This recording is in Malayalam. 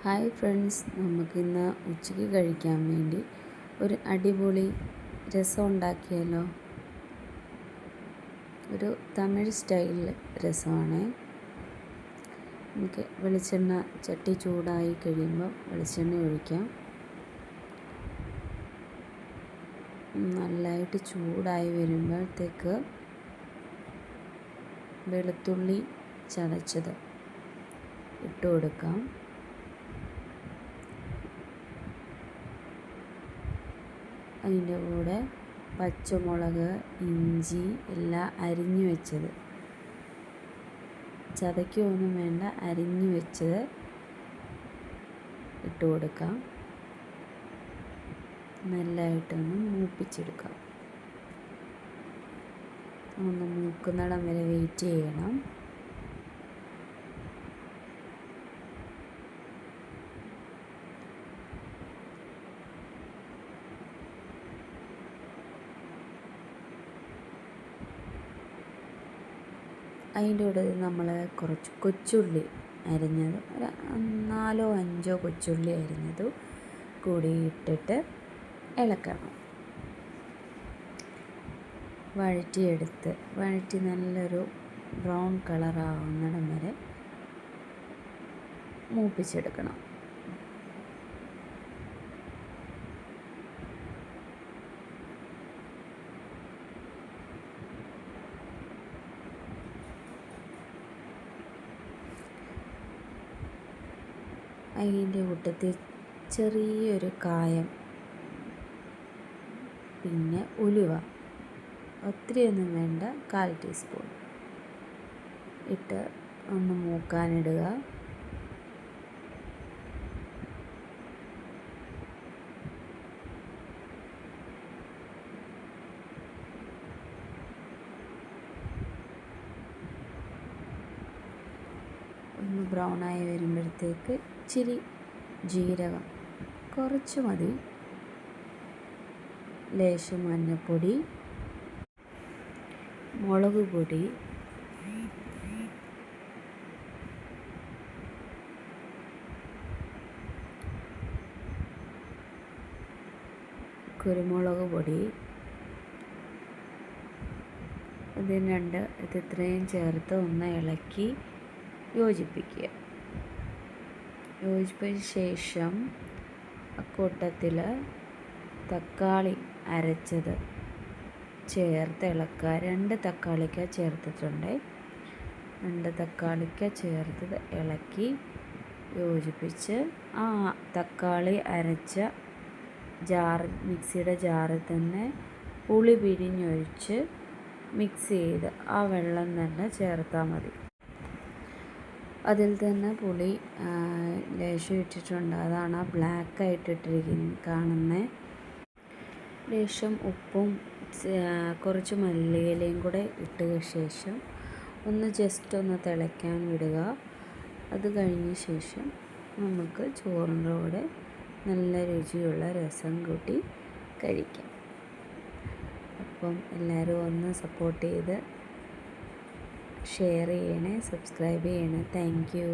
ഹായ് ഫ്രണ്ട്സ്, നമുക്കിന്ന് ഉച്ചയ്ക്ക് കഴിക്കാൻ വേണ്ടി ഒരു അടിപൊളി രസം ഉണ്ടാക്കിയാലോ. ഒരു തമിഴ് സ്റ്റൈൽ രസമാണ്. നമുക്ക് വെളിച്ചെണ്ണ ചട്ടി ചൂടായി കഴിയുമ്പോൾ വെളിച്ചെണ്ണ ഒഴിക്കാം. നല്ലതായിട്ട് ചൂടായി വരുമ്പോഴത്തേക്ക് വെളുത്തുള്ളി ചതച്ചത് ഇട്ട് കൊടുക്കാം. അതിൻ്റെ കൂടെ പച്ചമുളക്, ഇഞ്ചി എല്ലാം അരിഞ്ഞു വെച്ചത്, ചതയ്ക്കൊന്നും വേണ്ട, അരിഞ്ഞു വെച്ചത് ഇട്ട് കൊടുക്കാം. നല്ലതായിട്ടൊന്ന് മൂപ്പിച്ചെടുക്കാം. ഒന്ന് മൂക്കുന്നിടം വരെ വെയിറ്റ് ചെയ്യണം. അതിൻ്റെ കൂടെ നമ്മൾ കുറച്ച് കൊച്ചുള്ളി അരിഞ്ഞത്, ഒരു 4-5 കൊച്ചുള്ളി അരിഞ്ഞതും കൂടി ഇട്ടിട്ട് ഇളക്കണം. വഴറ്റി നല്ലൊരു ബ്രൗൺ കളറാവുന്നിടം വരെ മൂപ്പിച്ചെടുക്കണം. അതിൻ്റെ കൂട്ടത്തിൽ ചെറിയൊരു കായം, പിന്നെ ഉലുവ, ഒത്തിരിയൊന്നും വേണ്ട, 1/4 ടീസ്പൂൺ ഇട്ട് ഒന്ന് മൂക്കാനിടുക. ഒന്ന് ബ്രൗണായി വരുമ്പോഴത്തേക്ക് ഇച്ചിരി ജീരകം, കുറച്ച് മതി, ലേശം മഞ്ഞൾപ്പൊടി, മുളക് പൊടി, കുരുമുളക് പൊടി, ഇത്രയും ചേർത്ത് ഒന്ന് ഇളക്കി യോജിപ്പിക്കുക. യോജിപ്പിച്ച ശേഷം കൂട്ടത്തിൽ തക്കാളി അരച്ചത് ചേർത്ത് ഇളക്കുക. 2 തക്കാളിക്ക ചേർത്തിട്ടുണ്ട്. 2 തക്കാളിക്ക ചേർത്തത് ഇളക്കി യോജിപ്പിച്ച് ആ തക്കാളി അരച്ച മിക്സിയുടെ ജാറിൽ തന്നെ പുളി പിഴിഞ്ഞൊഴിച്ച് മിക്സ് ചെയ്ത് ആ വെള്ളം തന്നെ ചേർത്താൽ മതി. അതിൽ തന്നെ പുളി ലേശം ഇട്ടിട്ടുണ്ട്, അതാണ് ആ ബ്ലാക്കായിട്ട് കാണുന്നത്. ലേശം ഉപ്പും കുറച്ച് മല്ലിയിലയും കൂടെ ഇട്ട ശേഷം ജസ്റ്റ് ഒന്ന് തിളയ്ക്കാൻ വിടുക. അത് കഴിഞ്ഞ ശേഷം നമുക്ക് ചോറിൻ്റെ കൂടെ നല്ല രുചിയുള്ള രസം കൂട്ടി കഴിക്കാം. അപ്പം എല്ലാവരും ഒന്ന് സപ്പോർട്ട് ചെയ്ത് ഷെയർ ചെയ്യണേ, സബ്സ്ക്രൈബ് ചെയ്യണേ. Thank you.